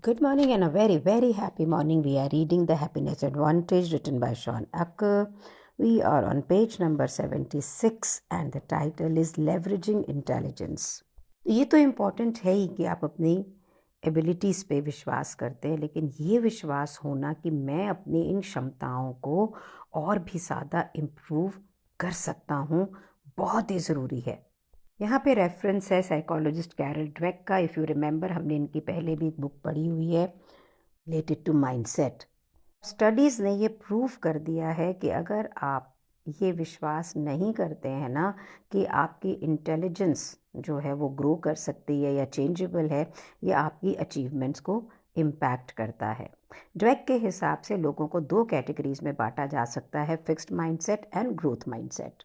Good morning and a very, very happy morning. We are reading The Happiness Advantage written by Sean Acker. We are on page number 76 and the title is Leveraging Intelligence. ये तो important है ही कि आप अपनी abilities पे विश्वास करते हैं, लेकिन ये विश्वास होना कि मैं अपनी इन क्षमताओं को और भी ज़्यादा इम्प्रूव कर सकता हूँ, बहुत ही ज़रूरी है। यहाँ पे रेफरेंस है साइकोलॉजिस्ट कैरल ड्वेक का। इफ़ यू रिमेंबर, हमने इनकी पहले भी एक बुक पढ़ी हुई है रिलेटेड टू माइंडसेट। स्टडीज़ ने ये प्रूव कर दिया है कि अगर आप ये विश्वास नहीं करते हैं ना कि आपकी इंटेलिजेंस जो है वो ग्रो कर सकती है या चेंजेबल है, ये आपकी अचीवमेंट्स को इम्पैक्ट करता है। ड्वेक के हिसाब से लोगों को 2 कैटेगरीज में बांटा जा सकता है, fixed mindset and growth mindset.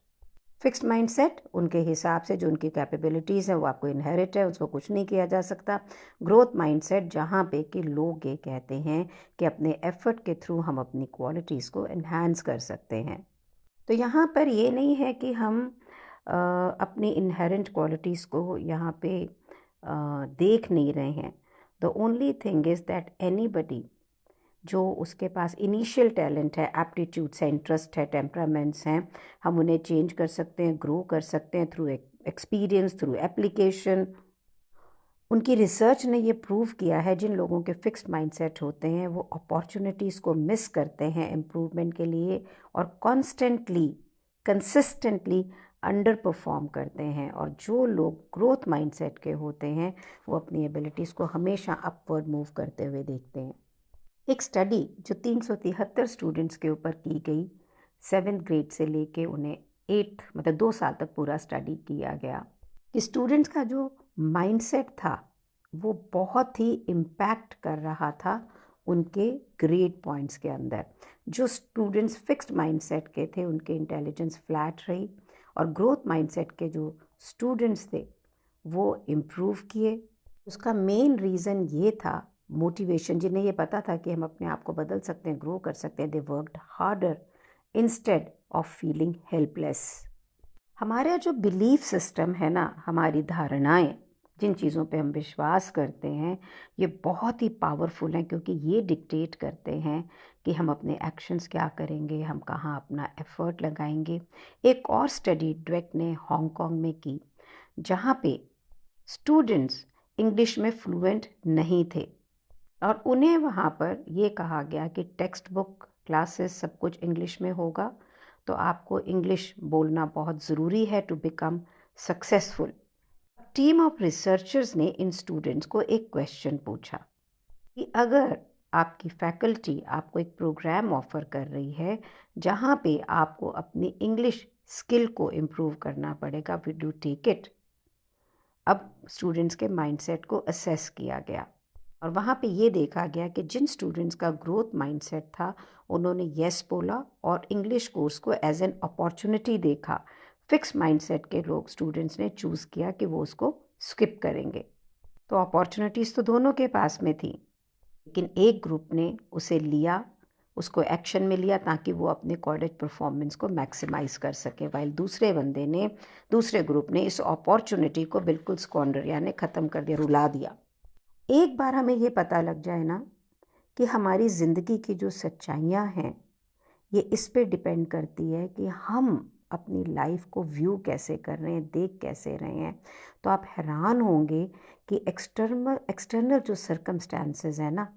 Fixed mindset उनके हिसाब से जो उनकी कैपेबिलिटीज़ हैं वो आपको इनहेरिट है, उसको कुछ नहीं किया जा सकता। ग्रोथ माइंडसेट जहाँ पे कि लोग ये कहते हैं कि अपने एफर्ट के थ्रू हम अपनी क्वालिटीज़ को एनहांस कर सकते हैं। तो यहाँ पर ये नहीं है कि हम अपनी इनहेरेंट क्वालिटीज़ को यहाँ पे देख नहीं रहे हैं। The only thing is that anybody जो उसके पास इनिशियल टैलेंट है, एप्टीट्यूड्स है, इंटरेस्ट है, टेम्परामेंट्स हैं, हम उन्हें चेंज कर सकते हैं, ग्रो कर सकते हैं थ्रू एक्सपीरियंस, थ्रू एप्लीकेशन। उनकी रिसर्च ने ये प्रूव किया है जिन लोगों के फिक्स्ड माइंडसेट होते हैं वो अपॉर्चुनिटीज़ को मिस करते हैं इम्प्रूवमेंट के लिए और कॉन्स्टेंटली कंसिस्टेंटली अंडर परफॉर्म करते हैं। और जो लोग ग्रोथ माइंडसेट के होते हैं वो अपनी एबिलिटीज़ को हमेशा अपवर्ड मूव करते हुए देखते हैं। एक स्टडी जो 373 स्टूडेंट्स के ऊपर की गई, 7th ग्रेड से लेके उन्हें 8 मतलब 2 साल तक पूरा स्टडी किया गया कि स्टूडेंट्स का जो माइंडसेट था वो बहुत ही इम्पैक्ट कर रहा था उनके ग्रेड पॉइंट्स के अंदर। जो स्टूडेंट्स फिक्स्ड माइंडसेट के थे उनके इंटेलिजेंस फ्लैट रही और ग्रोथ माइंडसेट के जो स्टूडेंट्स थे वो इम्प्रूव किए। उसका मेन रीज़न ये था मोटिवेशन। जिन्हें ये पता था कि हम अपने आप को बदल सकते हैं, ग्रो कर सकते हैं, they worked harder instead of feeling helpless. हमारा जो बिलीफ सिस्टम है ना, हमारी धारणाएं, जिन चीज़ों पे हम विश्वास करते हैं, ये बहुत ही पावरफुल हैं क्योंकि ये डिक्टेट करते हैं कि हम अपने एक्शंस क्या करेंगे, हम कहाँ अपना एफर्ट लगाएंगे। एक और स्टडी ड्वेक ने हांगकांग में की जहाँ पे स्टूडेंट्स इंग्लिश में फ्लुएंट नहीं थे और उन्हें वहाँ पर ये कहा गया कि टेक्स्ट बुक क्लासेस सब कुछ इंग्लिश में होगा, तो आपको इंग्लिश बोलना बहुत ज़रूरी है to become successful. Team of researchers ने इन स्टूडेंट्स को एक क्वेश्चन पूछा कि अगर आपकी फैकल्टी आपको एक प्रोग्राम ऑफ़र कर रही है जहाँ पे आपको अपनी इंग्लिश स्किल को इम्प्रूव करना पड़ेगा, विल यू टेक इट? अब स्टूडेंट्स के माइंडसेट को असेस किया गया और वहाँ पे ये देखा गया कि जिन स्टूडेंट्स का ग्रोथ माइंडसेट था उन्होंने येस बोला और इंग्लिश कोर्स को एज एन अपॉर्चुनिटी देखा। फिक्स माइंडसेट के लोग स्टूडेंट्स ने चूज़ किया कि वो उसको स्किप करेंगे। तो अपॉर्चुनिटीज़ तो दोनों के पास में थी, लेकिन एक ग्रुप ने उसे लिया, उसको एक्शन में लिया ताकि वो अपने कॉलेज परफॉर्मेंस को मैक्सिमाइज़ कर सके, वाइल दूसरे ग्रुप ने इस अपॉर्चुनिटी को बिल्कुल स्क्वांडर यानी ख़त्म कर दिया, रुला दिया। एक बार हमें ये पता लग जाए ना कि हमारी ज़िंदगी की जो सच्चाइयाँ हैं ये इस पे डिपेंड करती है कि हम अपनी लाइफ को व्यू कैसे कर रहे हैं, देख कैसे रहे हैं, तो आप हैरान होंगे कि एक्सटर्नल जो सर्कमस्टांसेस है ना,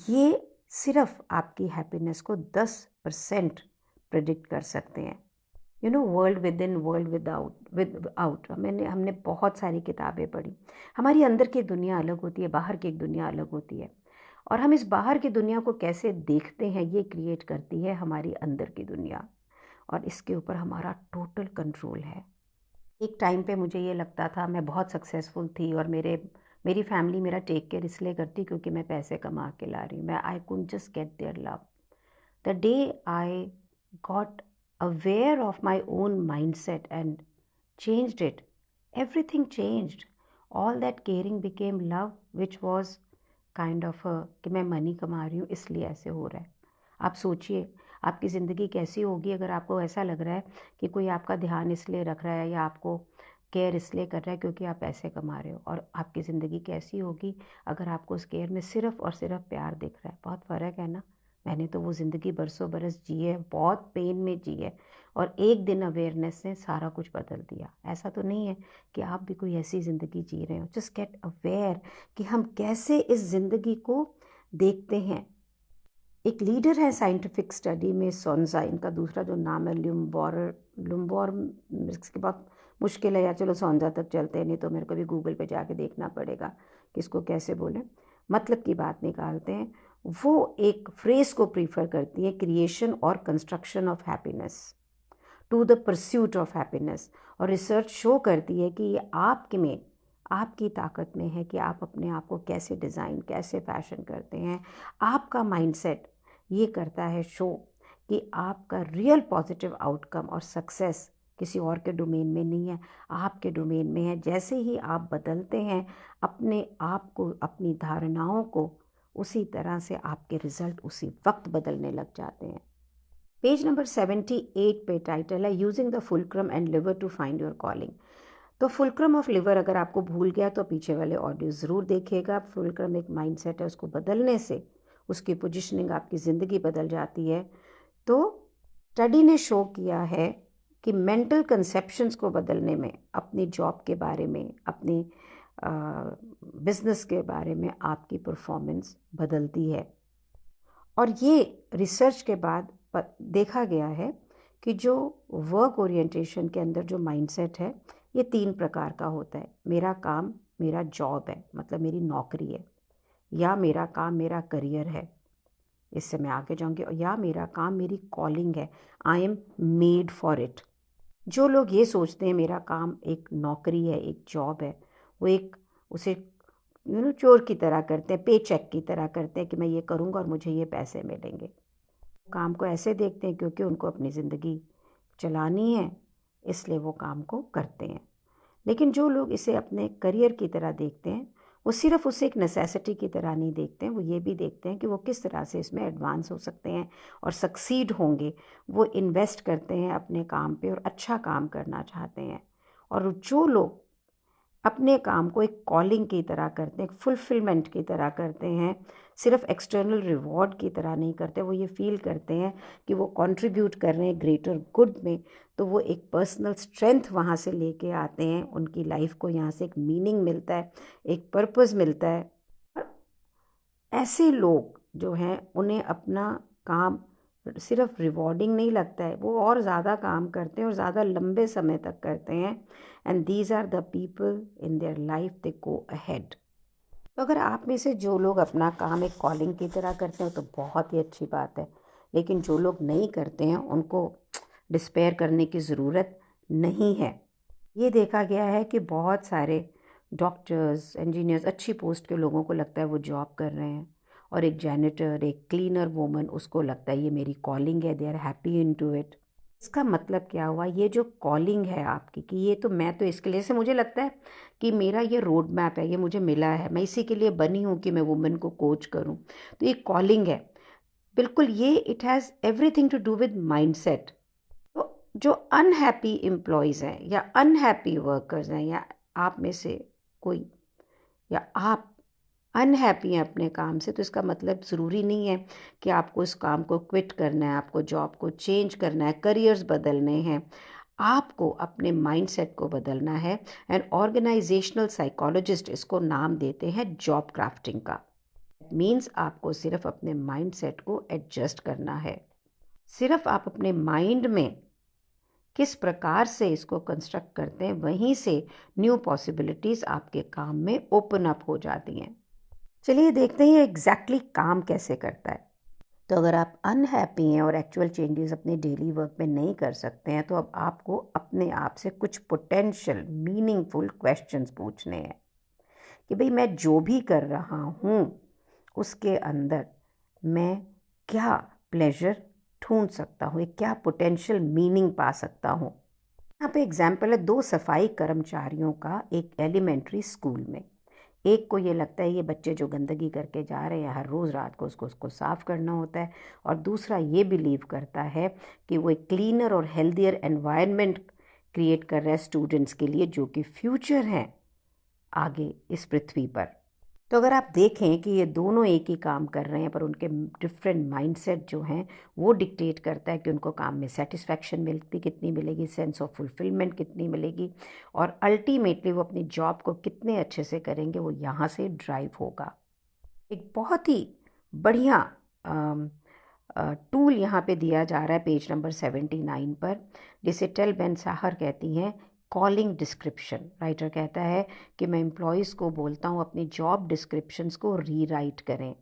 ये सिर्फ आपकी हैप्पीनेस को 10% प्रेडिक्ट कर सकते हैं। World with in world with out, हमने बहुत सारी किताबें पढ़ी। हमारी अंदर की एक दुनिया अलग होती है, बाहर की एक दुनिया अलग होती है, और हम इस बाहर की दुनिया को कैसे देखते हैं ये क्रिएट करती है हमारी अंदर की दुनिया, और इसके ऊपर हमारा टोटल कंट्रोल है। एक टाइम पे मुझे ये लगता था मैं बहुत सक्सेसफुल थी और मेरी फैमिली मेरा टेक केयर इसलिए करती क्योंकि मैं पैसे कमा के ला रही हूँ। I could just get their love. The day I got aware of my own mindset and changed it, everything changed. All that caring became love, which was kind of कि मैं मनी कमा रही हूँ इसलिए ऐसे हो रहा है। आप सोचिए आपकी ज़िंदगी कैसी होगी अगर आपको ऐसा लग रहा है कि कोई आपका ध्यान इसलिए रख रहा है या आपको केयर इसलिए कर रहा है क्योंकि आप पैसे कमा रहे हो। और आपकी ज़िंदगी कैसी होगी अगर आपको उस केयर में सिर्फ़ और सिर्फ प्यार दिख रहा है। बहुत फ़र्क है ना। मैंने तो वो ज़िंदगी बरसों बरस जी है, बहुत पेन में जी है, और एक दिन अवेयरनेस ने सारा कुछ बदल दिया। ऐसा तो नहीं है कि आप भी कोई ऐसी ज़िंदगी जी रहे हो। जस्ट गेट अवेयर कि हम कैसे इस ज़िंदगी को देखते हैं। एक लीडर है साइंटिफिक स्टडी में, सोन्जा, इनका दूसरा जो नाम है लुम्बोर, इसके बहुत मुश्किल है यार, चलो सोन्जा तक चलते हैं, नहीं तो मेरे को भी गूगल पे जाके देखना पड़ेगा कि इसको कैसे बोलें। मतलब की बात निकालते हैं। वो एक फ्रेज को प्रीफर करती है, क्रिएशन और construction of happiness to the pursuit of happiness. और रिसर्च शो करती है कि ये आपके में, आपकी ताकत में है कि आप अपने आप को कैसे डिज़ाइन, कैसे फैशन करते हैं। आपका माइंडसेट ये करता है शो कि आपका रियल पॉजिटिव आउटकम और सक्सेस किसी और के डोमेन में नहीं है, आपके डोमेन में है। जैसे ही आप बदलते हैं अपने आप को, अपनी धारणाओं को, उसी तरह से आपके रिजल्ट उसी वक्त बदलने लग जाते हैं। पेज नंबर 78 पे टाइटल है using the fulcrum and lever to find your calling. तो फुलक्रम ऑफ लिवर अगर आपको भूल गया तो पीछे वाले ऑडियो ज़रूर देखिएगा। फुलक्रम एक माइंडसेट है, उसको बदलने से उसकी पोजीशनिंग, आपकी ज़िंदगी बदल जाती है। तो स्टडी ने शो किया है कि मेंटल कंसेप्शंस को बदलने में, अपनी जॉब के बारे में, अपनी बिजनेस के बारे में आपकी परफॉर्मेंस बदलती है। और ये रिसर्च के बाद देखा गया है कि जो वर्क ओरिएंटेशन के अंदर जो माइंडसेट है ये 3 प्रकार का होता है। मेरा काम मेरा जॉब है, मतलब मेरी नौकरी है, या मेरा काम मेरा करियर है, इससे मैं आगे जाऊंगी, या मेरा काम मेरी कॉलिंग है, I am made for it. जो लोग ये सोचते हैं मेरा काम एक नौकरी है, एक जॉब है, वो एक उसे चोर की तरह करते हैं, पे चेक की तरह करते हैं कि मैं ये करूँगा और मुझे ये पैसे मिलेंगे। काम को ऐसे देखते हैं क्योंकि उनको अपनी ज़िंदगी चलानी है, इसलिए वो काम को करते हैं। लेकिन जो लोग इसे अपने करियर की तरह देखते हैं, वो सिर्फ उसे एक नेसेसिटी की तरह नहीं देखते हैं, वो ये भी देखते हैं कि वो किस तरह से इसमें एडवांस हो सकते हैं और सक्सीड होंगे। वो इन्वेस्ट करते हैं अपने काम पे और अच्छा काम करना चाहते हैं। और जो लोग अपने काम को एक कॉलिंग की तरह करते हैं, एक फुलफिलमेंट की तरह करते हैं, सिर्फ एक्सटर्नल रिवॉर्ड की तरह नहीं करते, वो ये फील करते हैं कि वो कंट्रीब्यूट कर रहे हैं ग्रेटर गुड में, तो वो एक पर्सनल स्ट्रेंथ वहाँ से लेके आते हैं। उनकी लाइफ को यहाँ से एक मीनिंग मिलता है, एक पर्पस मिलता है। और ऐसे लोग जो हैं उन्हें अपना काम सिर्फ रिवॉर्डिंग नहीं लगता है, वो और ज़्यादा काम करते हैं और ज़्यादा लंबे समय तक करते हैं। And these are the people in their life they go ahead. तो अगर आप में से जो लोग अपना काम एक कॉलिंग की तरह करते हैं तो बहुत ही अच्छी बात है, लेकिन जो लोग नहीं करते हैं उनको डिस्पेयर करने की ज़रूरत नहीं है। ये देखा गया है कि बहुत सारे डॉक्टर्स, इंजीनियर्स, अच्छी पोस्ट के लोगों को लगता है वो जॉब कर रहे हैं, और एक जैनिटर, एक क्लीनर वूमन, उसको लगता है ये मेरी कॉलिंग है, they are happy in to it. इसका मतलब क्या हुआ, ये जो कॉलिंग है आपकी कि ये तो मैं तो इसके लिए से मुझे लगता है कि मेरा ये रोड मैप है, ये मुझे मिला है, मैं इसी के लिए बनी हूँ कि मैं वुमेन को कोच करूँ, तो ये कॉलिंग है। बिल्कुल, ये it has everything to do with mindset. तो जो अनहैप्पी एम्प्लॉयज़ हैं या अनहैप्पी वर्कर्स हैं, या आप में से कोई, या आप अनहैप्पी हैं अपने काम से, तो इसका मतलब ज़रूरी नहीं है कि आपको इस काम को क्विट करना है, आपको जॉब को चेंज करना है, करियर्स बदलने हैं। आपको अपने माइंडसेट को बदलना है। एंड ऑर्गेनाइजेशनल साइकोलॉजिस्ट इसको नाम देते हैं जॉब क्राफ्टिंग का। मीन्स आपको सिर्फ अपने माइंडसेट को एडजस्ट करना है। सिर्फ आप अपने माइंड में किस प्रकार से इसको कंस्ट्रक्ट करते हैं, वहीं से न्यू पॉसिबिलिटीज़ आपके काम में ओपन अप हो जाती हैं। चलिए देखते हैं एग्जैक्टली काम कैसे करता है। तो अगर आप अनहैप्पी हैं और एक्चुअल चेंजेस अपने डेली वर्क में नहीं कर सकते हैं, तो अब आपको अपने आप से कुछ पोटेंशियल मीनिंगफुल क्वेश्चंस पूछने हैं कि भाई मैं जो भी कर रहा हूँ उसके अंदर मैं क्या प्लेजर ढूंढ सकता हूँ, क्या पोटेंशियल मीनिंग पा सकता हूँ। यहाँ पे एग्जाम्पल है 2 सफाई कर्मचारियों का एक एलिमेंट्री स्कूल में। एक को ये लगता है ये बच्चे जो गंदगी करके जा रहे हैं, हर रोज़ रात को उसको साफ़ करना होता है, और दूसरा ये बिलीव करता है कि वो एक क्लीनर और हेल्दियर एनवायरनमेंट क्रिएट कर रहा है स्टूडेंट्स के लिए जो कि फ्यूचर हैं आगे इस पृथ्वी पर। तो अगर आप देखें कि ये दोनों एक ही काम कर रहे हैं पर उनके डिफरेंट माइंडसेट जो हैं वो डिक्टेट करता है कि उनको काम में सेटिस्फैक्शन मिलती कितनी मिलेगी, सेंस ऑफ फुलफिलमेंट कितनी मिलेगी, और अल्टीमेटली वो अपनी जॉब को कितने अच्छे से करेंगे, वो यहाँ से ड्राइव होगा। एक बहुत ही बढ़िया टूल यहाँ पे दिया जा रहा है पेज नंबर 79 पर, जिसे टेल बेन साहर कहती हैं कॉलिंग डिस्क्रिप्शन। राइटर कहता है कि मैं एम्प्लॉयज़ को बोलता हूँ अपनी जॉब डिस्क्रिप्शंस को रीराइट करें।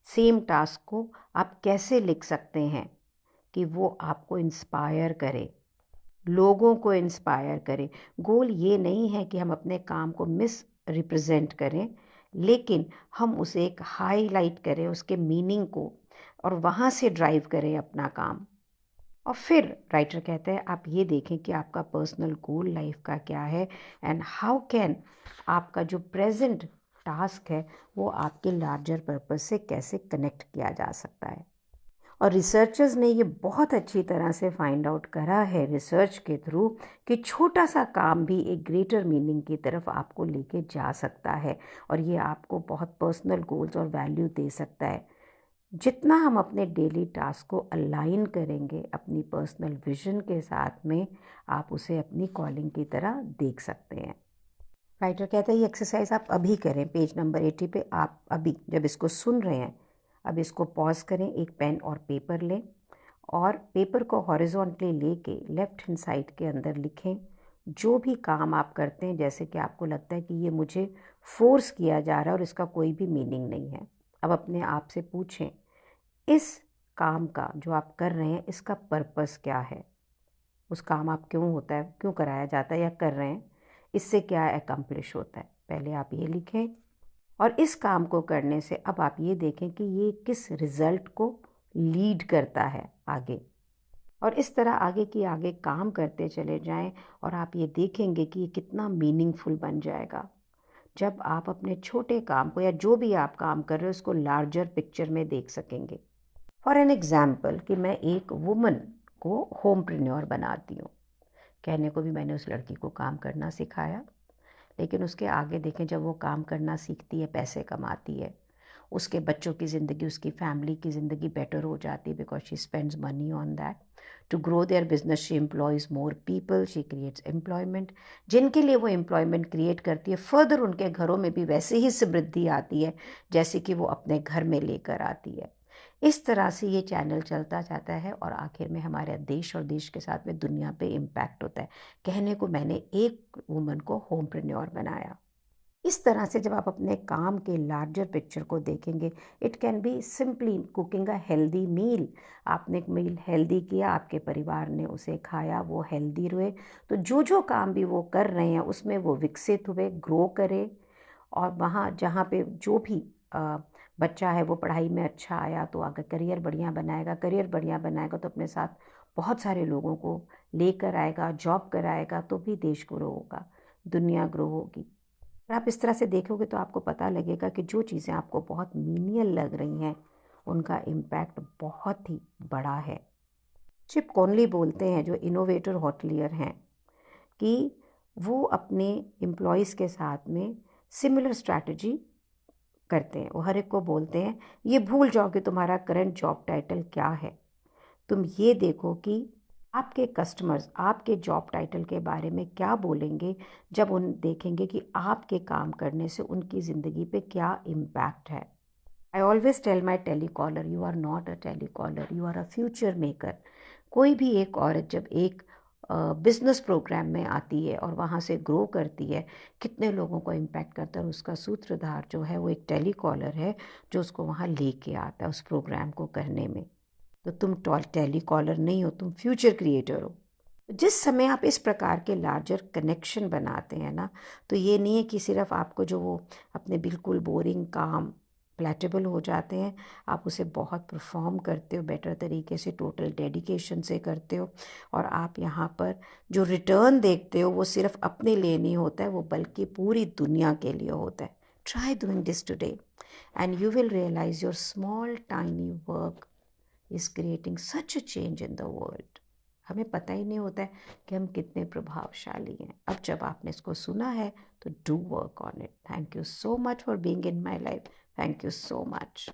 सेम टास्क को आप कैसे लिख सकते हैं कि वो आपको इंस्पायर करे, लोगों को इंस्पायर करे। गोल ये नहीं है कि हम अपने काम को मिस रिप्रेजेंट करें, लेकिन हम उसे एक हाईलाइट करें उसके मीनिंग को, और वहाँ से ड्राइव करें अपना काम। और फिर राइटर कहते हैं आप ये देखें कि आपका पर्सनल गोल लाइफ का क्या है, एंड हाउ कैन आपका जो प्रेजेंट टास्क है वो आपके लार्जर पर्पस से कैसे कनेक्ट किया जा सकता है। और रिसर्चर्स ने ये बहुत अच्छी तरह से फाइंड आउट करा है रिसर्च के थ्रू कि छोटा सा काम भी एक ग्रेटर मीनिंग की तरफ आपको लेके जा सकता है, और ये आपको बहुत पर्सनल गोल्स और वैल्यू दे सकता है। जितना हम अपने डेली टास्क को अलाइन करेंगे अपनी पर्सनल विजन के साथ में, आप उसे अपनी कॉलिंग की तरह देख सकते हैं। राइटर कहता है ये एक्सरसाइज आप अभी करें, पेज नंबर 80 पे आप अभी जब इसको सुन रहे हैं, अब इसको पॉज करें, एक पेन और पेपर लें और पेपर को हॉरिजॉन्टली लेके लेफ्ट हैंड साइड के अंदर लिखें जो भी काम आप करते हैं, जैसे कि आपको लगता है कि ये मुझे फोर्स किया जा रहा है और इसका कोई भी मीनिंग नहीं है। अब अपने आप से पूछें इस काम का जो आप कर रहे हैं इसका पर्पस क्या है, उस काम आप क्यों होता है, क्यों कराया जाता है या कर रहे हैं, इससे क्या एकम्प्लिश होता है। पहले आप ये लिखें और इस काम को करने से अब आप ये देखें कि ये किस रिज़ल्ट को लीड करता है आगे, और इस तरह आगे की आगे काम करते चले जाएं और आप ये देखेंगे कि ये कितना मीनिंगफुल बन जाएगा जब आप अपने छोटे काम को या जो भी आप काम कर रहे हो उसको लार्जर पिक्चर में देख सकेंगे। फॉर एन एग्ज़ाम्पल कि मैं एक वुमन को होमप्रेन्योर बनाती हूँ, कहने को भी मैंने उस लड़की को काम करना सिखाया, लेकिन उसके आगे देखें जब वो काम करना सीखती है, पैसे कमाती है, उसके बच्चों की ज़िंदगी, उसकी फैमिली की ज़िंदगी बेटर हो जाती है because she spends money on that to grow their business. She employs more people, she creates employment, जिनके लिए वो एम्प्लॉयमेंट क्रिएट करती है फर्दर उनके घरों में भी वैसे ही समृद्धि आती है जैसे कि वो अपने घर में लेकर आती है। इस तरह से ये चैनल चलता जाता है और आखिर में हमारे देश और देश के साथ में दुनिया पे इम्पैक्ट होता है। कहने को मैंने एक वुमन को होमप्रेन्योर बनाया। इस तरह से जब आप अपने काम के लार्जर पिक्चर को देखेंगे, it can be simply cooking a healthy meal. आपने एक मील हेल्दी किया, आपके परिवार ने उसे खाया, वो हेल्दी रहे, तो जो जो काम भी वो कर रहे हैं उसमें वो विकसित हुए, ग्रो करे, और वहाँ जहाँ पे जो भी बच्चा है वो पढ़ाई में अच्छा आया तो अगर करियर बढ़िया बनाएगा, करियर बढ़िया बनाएगा तो अपने साथ बहुत सारे लोगों को लेकर आएगा, जॉब कराएगा, तो भी देश ग्रो होगा, दुनिया ग्रो होगी। अगर आप इस तरह से देखोगे तो आपको पता लगेगा कि जो चीज़ें आपको बहुत मीनियल लग रही हैं उनका इम्पैक्ट बहुत ही बड़ा है। चिप कॉनली बोलते हैं, जो इनोवेटर हॉटलियर हैं, कि वो अपने एम्प्लॉयज़ के साथ में सिमिलर स्ट्रैटेजी करते हैं। वो हर एक को बोलते हैं ये भूल जाओ कि तुम्हारा करंट जॉब टाइटल क्या है, तुम ये देखो कि आपके कस्टमर्स आपके जॉब टाइटल के बारे में क्या बोलेंगे जब उन देखेंगे कि आपके काम करने से उनकी ज़िंदगी पे क्या इम्पैक्ट है। I always tell my telecaller you are not a telecaller, you are a future maker. कोई भी एक औरत जब एक बिजनेस प्रोग्राम में आती है और वहाँ से ग्रो करती है, कितने लोगों को इम्पैक्ट करता है, और उसका सूत्रधार जो है वो एक टेलीकॉलर है जो उसको वहाँ लेके आता है उस प्रोग्राम को करने में। तो तुम टेलीकॉलर नहीं हो, तुम फ्यूचर क्रिएटर हो। जिस समय आप इस प्रकार के लार्जर कनेक्शन बनाते हैं ना, तो ये नहीं है कि सिर्फ आपको जो वो अपने बिल्कुल बोरिंग काम प्लेटेबल हो जाते हैं, आप उसे बहुत परफॉर्म करते हो, बेटर तरीके से, टोटल डेडिकेशन से करते हो, और आप यहाँ पर जो रिटर्न देखते हो वो सिर्फ अपने लिए नहीं होता है, वो बल्कि पूरी दुनिया के लिए होता है। Try doing this today and you will realise your small tiny work is creating such a change in the world. हमें पता ही नहीं होता है कि हम कितने प्रभावशाली हैं। अब जब आपने इसको सुना है तो do work on it. Thank you so much for being in my life. Thank you so much.